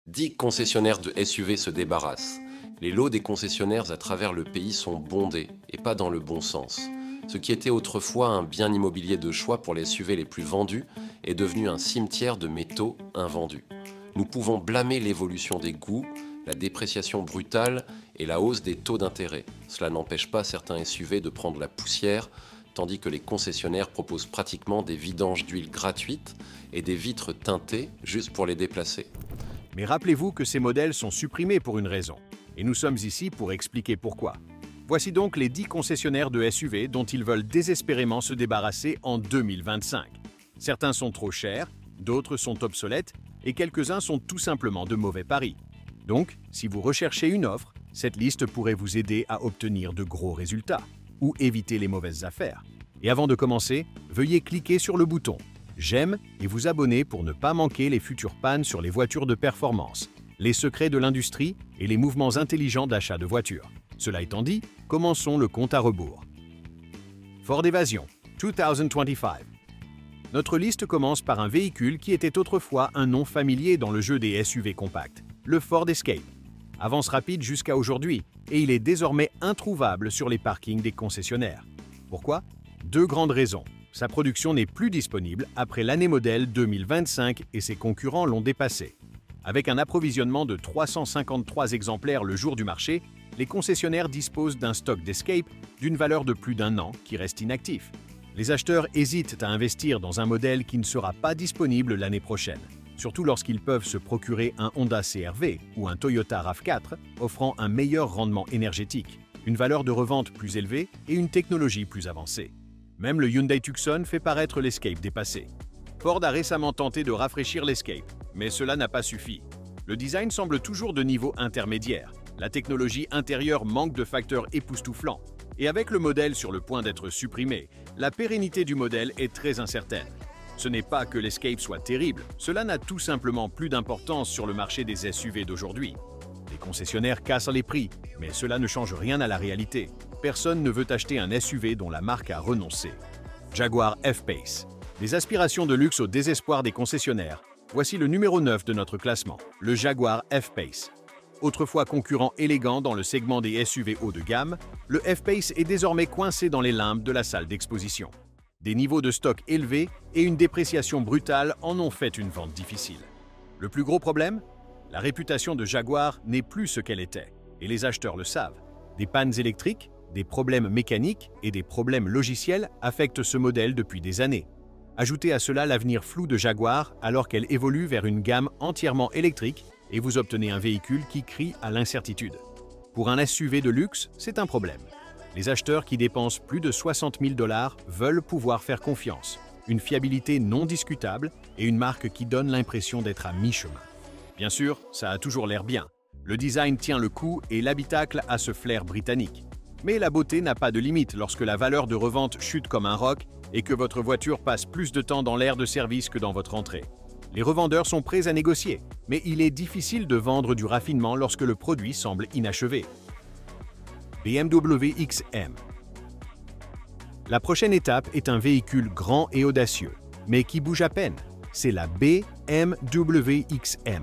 10 concessionnaires de SUV se débarrassent. Les lots des concessionnaires à travers le pays sont bondés, et pas dans le bon sens. Ce qui était autrefois un bien immobilier de choix pour les SUV les plus vendus est devenu un cimetière de métaux invendus. Nous pouvons blâmer l'évolution des goûts, la dépréciation brutale et la hausse des taux d'intérêt. Cela n'empêche pas certains SUV de prendre la poussière, tandis que les concessionnaires proposent pratiquement des vidanges d'huile gratuites et des vitres teintées juste pour les déplacer. Mais rappelez-vous que ces modèles sont supprimés pour une raison. Et nous sommes ici pour expliquer pourquoi. Voici donc les 10 concessionnaires de SUV dont ils veulent désespérément se débarrasser en 2025. Certains sont trop chers, d'autres sont obsolètes, et quelques-uns sont tout simplement de mauvais paris. Donc, si vous recherchez une offre, cette liste pourrait vous aider à obtenir de gros résultats, ou éviter les mauvaises affaires. Et avant de commencer, veuillez cliquer sur le bouton « J'aime » et vous abonner pour ne pas manquer les futures pannes sur les voitures de performance, les secrets de l'industrie et les mouvements intelligents d'achat de voitures. Cela étant dit, commençons le compte à rebours. Ford Evasion 2025. Notre liste commence par un véhicule qui était autrefois un nom familier dans le jeu des SUV compacts, le Ford Escape. Avance rapide jusqu'à aujourd'hui et il est désormais introuvable sur les parkings des concessionnaires. Pourquoi? Deux grandes raisons. Sa production n'est plus disponible après l'année modèle 2025 et ses concurrents l'ont dépassé. Avec un approvisionnement de 353 exemplaires le jour du marché, les concessionnaires disposent d'un stock d'Escape d'une valeur de plus d'un an qui reste inactif. Les acheteurs hésitent à investir dans un modèle qui ne sera pas disponible l'année prochaine, surtout lorsqu'ils peuvent se procurer un Honda CR-V ou un Toyota RAV4 offrant un meilleur rendement énergétique, une valeur de revente plus élevée et une technologie plus avancée. Même le Hyundai Tucson fait paraître l'Escape dépassé. Ford a récemment tenté de rafraîchir l'Escape, mais cela n'a pas suffi. Le design semble toujours de niveau intermédiaire. La technologie intérieure manque de facteurs époustouflants. Et avec le modèle sur le point d'être supprimé, la pérennité du modèle est très incertaine. Ce n'est pas que l'Escape soit terrible, cela n'a tout simplement plus d'importance sur le marché des SUV d'aujourd'hui. Les concessionnaires cassent les prix, mais cela ne change rien à la réalité. Personne ne veut acheter un SUV dont la marque a renoncé. Jaguar F-Pace. Des aspirations de luxe au désespoir des concessionnaires. Voici le numéro 9 de notre classement, le Jaguar F-Pace. Autrefois concurrent élégant dans le segment des SUV haut de gamme, le F-Pace est désormais coincé dans les limbes de la salle d'exposition. Des niveaux de stock élevés et une dépréciation brutale en ont fait une vente difficile. Le plus gros problème? La réputation de Jaguar n'est plus ce qu'elle était, et les acheteurs le savent. Des pannes électriques, des problèmes mécaniques et des problèmes logiciels affectent ce modèle depuis des années. Ajoutez à cela l'avenir flou de Jaguar alors qu'elle évolue vers une gamme entièrement électrique et vous obtenez un véhicule qui crie à l'incertitude. Pour un SUV de luxe, c'est un problème. Les acheteurs qui dépensent plus de 60 000 $ veulent pouvoir faire confiance, une fiabilité non discutable et une marque qui donne l'impression d'être à mi-chemin. Bien sûr, ça a toujours l'air bien. Le design tient le coup et l'habitacle a ce flair britannique. Mais la beauté n'a pas de limite lorsque la valeur de revente chute comme un roc et que votre voiture passe plus de temps dans l'aire de service que dans votre entrée. Les revendeurs sont prêts à négocier, mais il est difficile de vendre du raffinement lorsque le produit semble inachevé. BMW XM. La prochaine étape est un véhicule grand et audacieux, mais qui bouge à peine. C'est la BMW XM.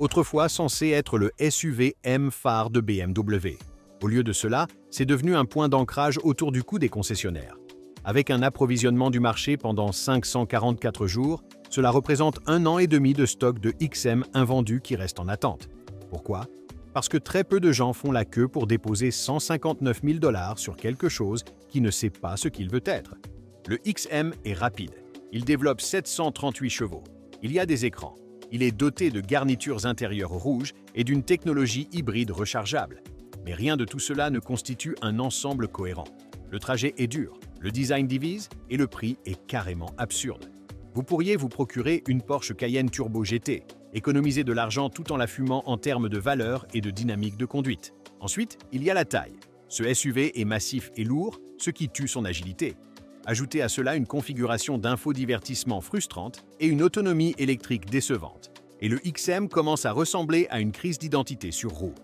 Autrefois censé être le SUV M phare de BMW. Au lieu de cela, c'est devenu un point d'ancrage autour du cou des concessionnaires. Avec un approvisionnement du marché pendant 544 jours, cela représente 1 an et demi de stock de XM invendus qui restent en attente. Pourquoi? Parce que très peu de gens font la queue pour déposer 159 000 $ sur quelque chose qui ne sait pas ce qu'il veut être. Le XM est rapide. Il développe 738 chevaux. Il y a des écrans. Il est doté de garnitures intérieures rouges et d'une technologie hybride rechargeable. Mais rien de tout cela ne constitue un ensemble cohérent. Le trajet est dur, le design divise et le prix est carrément absurde. Vous pourriez vous procurer une Porsche Cayenne Turbo GT, économiser de l'argent tout en la fumant en termes de valeur et de dynamique de conduite. Ensuite, il y a la taille. Ce SUV est massif et lourd, ce qui tue son agilité. Ajoutez à cela une configuration d'infodivertissement frustrante et une autonomie électrique décevante. Et le XM commence à ressembler à une crise d'identité sur roue.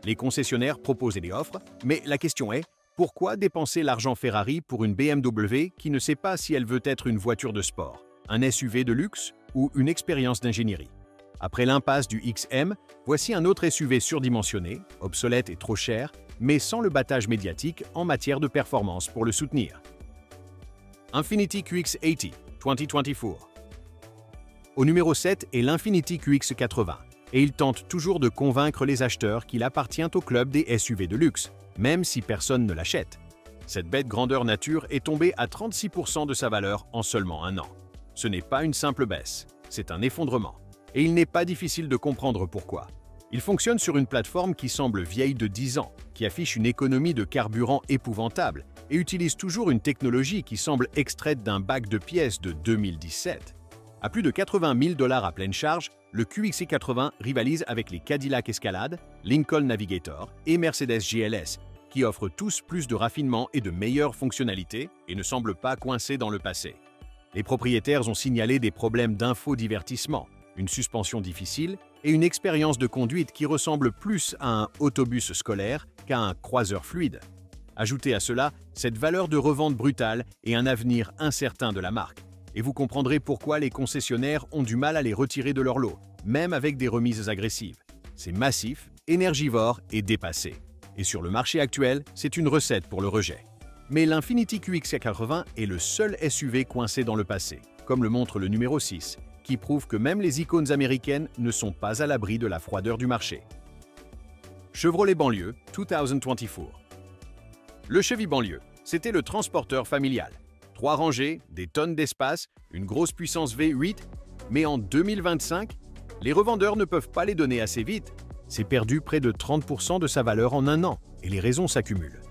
Les concessionnaires proposent des offres, mais la question est, pourquoi dépenser l'argent Ferrari pour une BMW qui ne sait pas si elle veut être une voiture de sport, un SUV de luxe ou une expérience d'ingénierie? Après l'impasse du XM, voici un autre SUV surdimensionné, obsolète et trop cher, mais sans le battage médiatique en matière de performance pour le soutenir. Infiniti QX80 2024. Au numéro 7 est l'Infiniti QX80, et il tente toujours de convaincre les acheteurs qu'il appartient au club des SUV de luxe, même si personne ne l'achète. Cette bête grandeur nature est tombée à 36% de sa valeur en seulement un an. Ce n'est pas une simple baisse, c'est un effondrement. Et il n'est pas difficile de comprendre pourquoi. Il fonctionne sur une plateforme qui semble vieille de 10 ans, qui affiche une économie de carburant épouvantable et utilise toujours une technologie qui semble extraite d'un bac de pièces de 2017. À plus de 80 000 $ à pleine charge, le QX80 rivalise avec les Cadillac Escalade, Lincoln Navigator et Mercedes GLS, qui offrent tous plus de raffinement et de meilleures fonctionnalités et ne semblent pas coincés dans le passé. Les propriétaires ont signalé des problèmes d'infodivertissement, une suspension difficile et une expérience de conduite qui ressemble plus à un autobus scolaire qu'à un croiseur fluide. Ajoutez à cela cette valeur de revente brutale et un avenir incertain de la marque. Et vous comprendrez pourquoi les concessionnaires ont du mal à les retirer de leur lot, même avec des remises agressives. C'est massif, énergivore et dépassé. Et sur le marché actuel, c'est une recette pour le rejet. Mais l'Infiniti QX80 est le seul SUV coincé dans le passé, comme le montre le numéro 6, qui prouve que même les icônes américaines ne sont pas à l'abri de la froideur du marché. Chevrolet Banlieue 2024. Le Chevy Banlieue, c'était le transporteur familial. 3 rangées, des tonnes d'espace, une grosse puissance V8, mais en 2025, les revendeurs ne peuvent pas les donner assez vite. C'est perdu près de 30% de sa valeur en un an, et les raisons s'accumulent.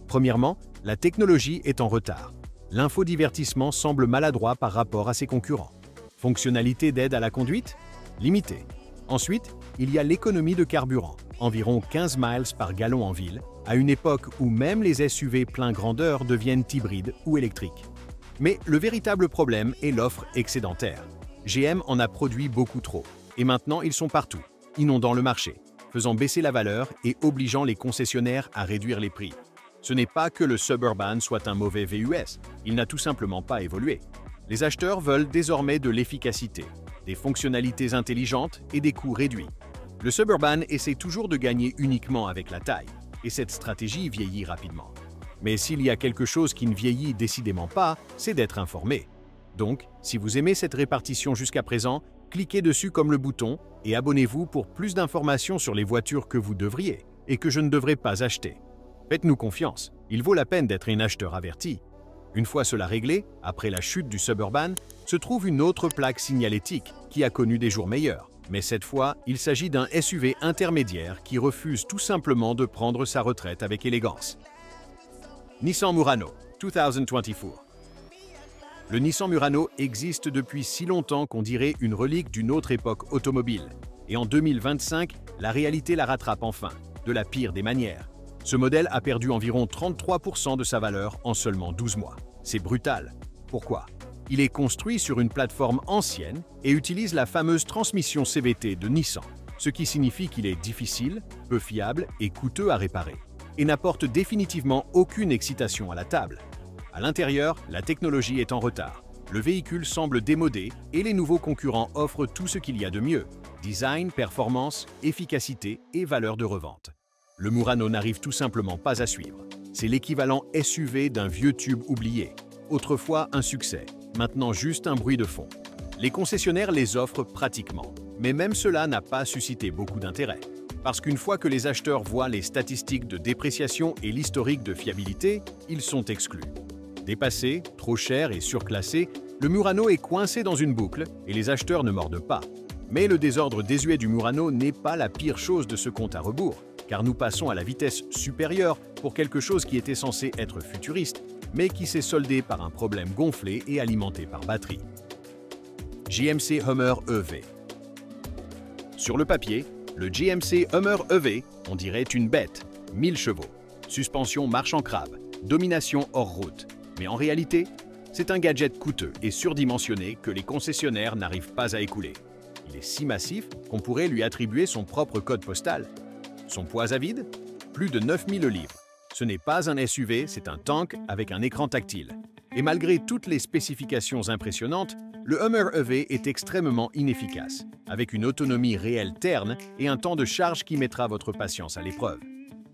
Premièrement, la technologie est en retard. L'infodivertissement semble maladroit par rapport à ses concurrents. Fonctionnalité d'aide à la conduite? Limitée. Ensuite, il y a l'économie de carburant, environ 15 miles par gallon en ville, à une époque où même les SUV plein grandeur deviennent hybrides ou électriques. Mais le véritable problème est l'offre excédentaire. GM en a produit beaucoup trop, et maintenant ils sont partout, inondant le marché, faisant baisser la valeur et obligeant les concessionnaires à réduire les prix. Ce n'est pas que le Suburban soit un mauvais VUS, il n'a tout simplement pas évolué. Les acheteurs veulent désormais de l'efficacité, des fonctionnalités intelligentes et des coûts réduits. Le Suburban essaie toujours de gagner uniquement avec la taille, et cette stratégie vieillit rapidement. Mais s'il y a quelque chose qui ne vieillit décidément pas, c'est d'être informé. Donc, si vous aimez cette répartition jusqu'à présent, cliquez dessus comme le bouton et abonnez-vous pour plus d'informations sur les voitures que vous devriez et que je ne devrais pas acheter. Faites-nous confiance, il vaut la peine d'être un acheteur averti. Une fois cela réglé, après la chute du Suburban, se trouve une autre plaque signalétique qui a connu des jours meilleurs. Mais cette fois, il s'agit d'un SUV intermédiaire qui refuse tout simplement de prendre sa retraite avec élégance. Nissan Murano 2024. Le Nissan Murano existe depuis si longtemps qu'on dirait une relique d'une autre époque automobile. Et en 2025, la réalité la rattrape enfin, de la pire des manières. Ce modèle a perdu environ 33% de sa valeur en seulement 12 mois. C'est brutal. Pourquoi? Il est construit sur une plateforme ancienne et utilise la fameuse transmission CVT de Nissan, ce qui signifie qu'il est difficile, peu fiable et coûteux à réparer, et n'apporte définitivement aucune excitation à la table. À l'intérieur, la technologie est en retard. Le véhicule semble démodé et les nouveaux concurrents offrent tout ce qu'il y a de mieux: design, performance, efficacité et valeur de revente. Le Murano n'arrive tout simplement pas à suivre. C'est l'équivalent SUV d'un vieux tube oublié. Autrefois un succès, maintenant juste un bruit de fond. Les concessionnaires les offrent pratiquement, mais même cela n'a pas suscité beaucoup d'intérêt. Parce qu'une fois que les acheteurs voient les statistiques de dépréciation et l'historique de fiabilité, ils sont exclus. Dépassé, trop cher et surclassé, le Murano est coincé dans une boucle et les acheteurs ne mordent pas. Mais le désordre désuet du Murano n'est pas la pire chose de ce compte à rebours, car nous passons à la vitesse supérieure pour quelque chose qui était censé être futuriste, mais qui s'est soldé par un problème gonflé et alimenté par batterie. GMC Hummer EV. Sur le papier, le GMC Hummer EV, on dirait une bête, 1000 chevaux, suspension marche en crabe, domination hors route. Mais en réalité, c'est un gadget coûteux et surdimensionné que les concessionnaires n'arrivent pas à écouler. Il est si massif qu'on pourrait lui attribuer son propre code postal. Son poids à vide? Plus de 9000 livres. Ce n'est pas un SUV, c'est un tank avec un écran tactile. Et malgré toutes les spécifications impressionnantes, Le Hummer EV est extrêmement inefficace, avec une autonomie réelle terne et un temps de charge qui mettra votre patience à l'épreuve.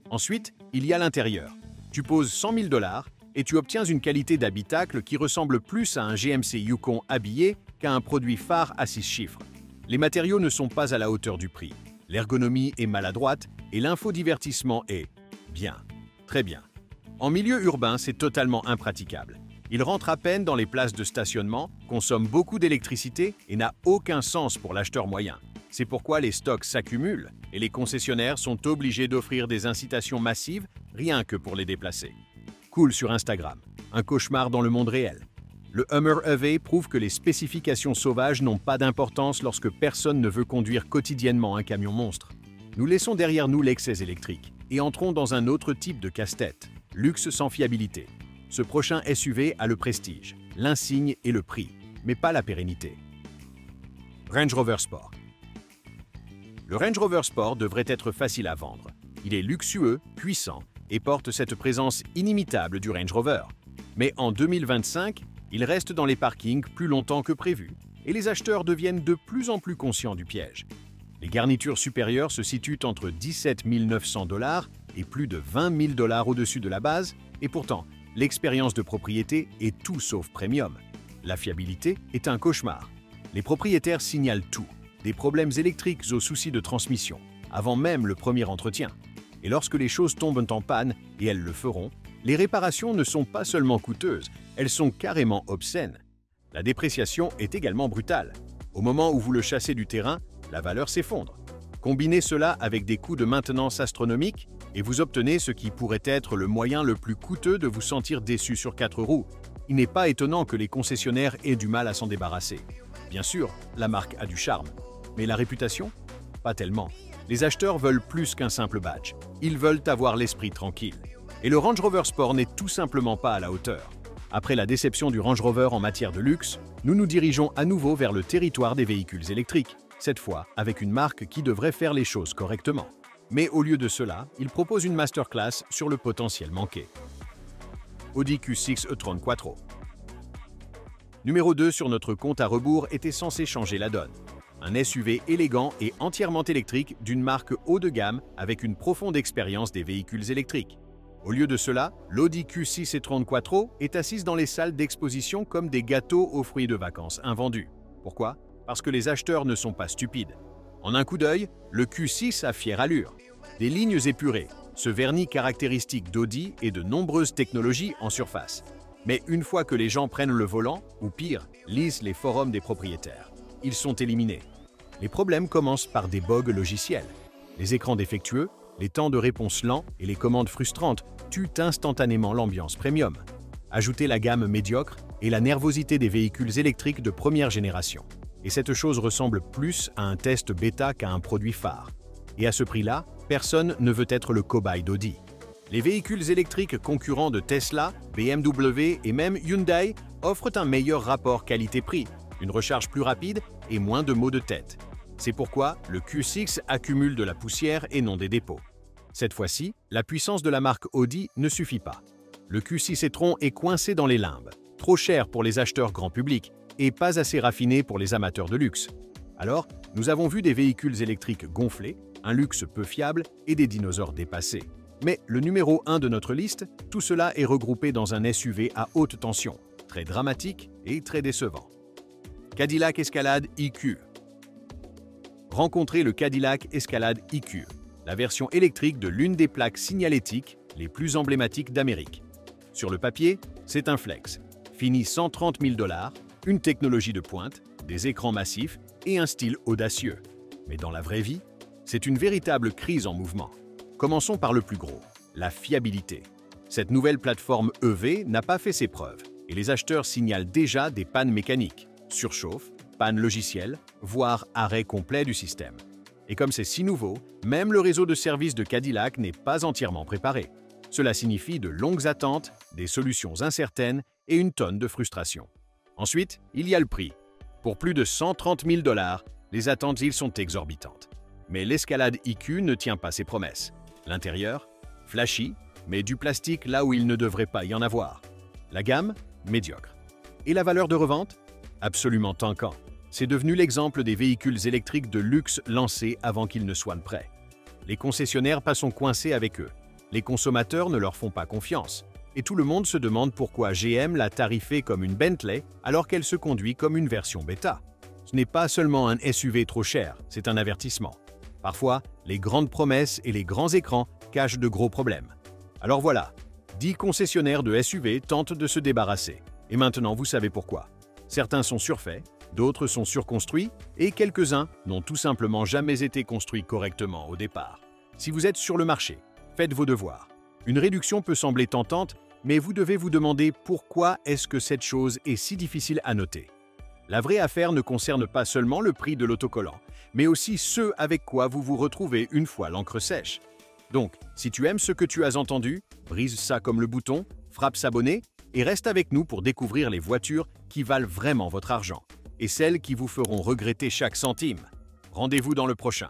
Ensuite, il y a l'intérieur. Tu poses 100 000 $ et tu obtiens une qualité d'habitacle qui ressemble plus à un GMC Yukon habillé qu'à un produit phare à 6 chiffres. Les matériaux ne sont pas à la hauteur du prix. L'ergonomie est maladroite et l'infodivertissement est bien, très bien. En milieu urbain, c'est totalement impraticable. Il rentre à peine dans les places de stationnement, consomme beaucoup d'électricité et n'a aucun sens pour l'acheteur moyen. C'est pourquoi les stocks s'accumulent et les concessionnaires sont obligés d'offrir des incitations massives rien que pour les déplacer. Cool sur Instagram, un cauchemar dans le monde réel. Le Hummer EV prouve que les spécifications sauvages n'ont pas d'importance lorsque personne ne veut conduire quotidiennement un camion monstre. Nous laissons derrière nous l'excès électrique et entrons dans un autre type de casse-tête, luxe sans fiabilité. Ce prochain SUV a le prestige, l'insigne et le prix, mais pas la pérennité. Range Rover Sport. Le Range Rover Sport devrait être facile à vendre. Il est luxueux, puissant et porte cette présence inimitable du Range Rover. Mais en 2025, il reste dans les parkings plus longtemps que prévu et les acheteurs deviennent de plus en plus conscients du piège. Les garnitures supérieures se situent entre 17 900 $ et plus de 20 000 $ au-dessus de la base, et pourtant, l'expérience de propriété est tout sauf premium. La fiabilité est un cauchemar. Les propriétaires signalent tout, des problèmes électriques aux soucis de transmission, avant même le premier entretien. Et lorsque les choses tombent en panne, et elles le feront, les réparations ne sont pas seulement coûteuses, elles sont carrément obscènes. La dépréciation est également brutale. Au moment où vous le chassez du terrain, la valeur s'effondre. Combinez cela avec des coûts de maintenance astronomiques et vous obtenez ce qui pourrait être le moyen le plus coûteux de vous sentir déçu sur 4 roues. Il n'est pas étonnant que les concessionnaires aient du mal à s'en débarrasser. Bien sûr, la marque a du charme. Mais la réputation? Pas tellement. Les acheteurs veulent plus qu'un simple badge. Ils veulent avoir l'esprit tranquille. Et le Range Rover Sport n'est tout simplement pas à la hauteur. Après la déception du Range Rover en matière de luxe, nous nous dirigeons à nouveau vers le territoire des véhicules électriques, cette fois avec une marque qui devrait faire les choses correctement. Mais au lieu de cela, il propose une masterclass sur le potentiel manqué. Audi Q6 e-tron Quattro. Numéro 2 sur notre compte à rebours était censé changer la donne. Un SUV élégant et entièrement électrique d'une marque haut de gamme avec une profonde expérience des véhicules électriques. Au lieu de cela, l'Audi Q6 e-tron Quattro est assise dans les salles d'exposition comme des gâteaux aux fruits de vacances invendus. Pourquoi? Parce que les acheteurs ne sont pas stupides. En un coup d'œil, le Q6 a fière allure. Des lignes épurées, ce vernis caractéristique d'Audi et de nombreuses technologies en surface. Mais une fois que les gens prennent le volant, ou pire, lisent les forums des propriétaires, ils sont éliminés. Les problèmes commencent par des bugs logiciels. Les écrans défectueux, les temps de réponse lents et les commandes frustrantes tuent instantanément l'ambiance premium. Ajoutez la gamme médiocre et la nervosité des véhicules électriques de première génération. Et cette chose ressemble plus à un test bêta qu'à un produit phare. Et à ce prix-là, personne ne veut être le cobaye d'Audi. Les véhicules électriques concurrents de Tesla, BMW et même Hyundai offrent un meilleur rapport qualité-prix, une recharge plus rapide et moins de maux de tête. C'est pourquoi le Q6 accumule de la poussière et non des dépôts. Cette fois-ci, la puissance de la marque Audi ne suffit pas. Le Q6 e-tron est coincé dans les limbes, trop cher pour les acheteurs grand public et pas assez raffiné pour les amateurs de luxe. Alors, nous avons vu des véhicules électriques gonflés, un luxe peu fiable et des dinosaures dépassés. Mais le numéro 1 de notre liste, tout cela est regroupé dans un SUV à haute tension, très dramatique et très décevant. Cadillac Escalade IQ. Rencontrez le Cadillac Escalade IQ, la version électrique de l'une des plaques signalétiques les plus emblématiques d'Amérique. Sur le papier, c'est un flex. Fini 130 000 $, une technologie de pointe, des écrans massifs et un style audacieux. Mais dans la vraie vie, c'est une véritable crise en mouvement. Commençons par le plus gros, la fiabilité. Cette nouvelle plateforme EV n'a pas fait ses preuves et les acheteurs signalent déjà des pannes mécaniques, surchauffe, panne logicielle, voire arrêt complet du système. Et comme c'est si nouveau, même le réseau de services de Cadillac n'est pas entièrement préparé. Cela signifie de longues attentes, des solutions incertaines et une tonne de frustration. Ensuite, il y a le prix. Pour plus de 130 000 $, les attentes sont exorbitantes. Mais l'Escalade IQ ne tient pas ses promesses. L'intérieur, flashy, mais du plastique là où il ne devrait pas y en avoir. La gamme, médiocre. Et la valeur de revente? Absolument tanquant. C'est devenu l'exemple des véhicules électriques de luxe lancés avant qu'ils ne soient prêts. Les concessionnaires passent coincés avec eux. Les consommateurs ne leur font pas confiance. Et tout le monde se demande pourquoi GM l'a tarifée comme une Bentley alors qu'elle se conduit comme une version bêta. Ce n'est pas seulement un SUV trop cher, c'est un avertissement. Parfois, les grandes promesses et les grands écrans cachent de gros problèmes. Alors voilà, 10 concessionnaires de SUV tentent de se débarrasser. Et maintenant, vous savez pourquoi. Certains sont surfaits, d'autres sont surconstruits, et quelques-uns n'ont tout simplement jamais été construits correctement au départ. Si vous êtes sur le marché, faites vos devoirs. Une réduction peut sembler tentante, mais vous devez vous demander pourquoi est-ce que cette chose est si difficile à noter. La vraie affaire ne concerne pas seulement le prix de l'autocollant, mais aussi ce avec quoi vous vous retrouvez une fois l'encre sèche. Donc, si tu aimes ce que tu as entendu, brise ça comme le bouton, frappe s'abonner et reste avec nous pour découvrir les voitures qui valent vraiment votre argent et celles qui vous feront regretter chaque centime. Rendez-vous dans le prochain.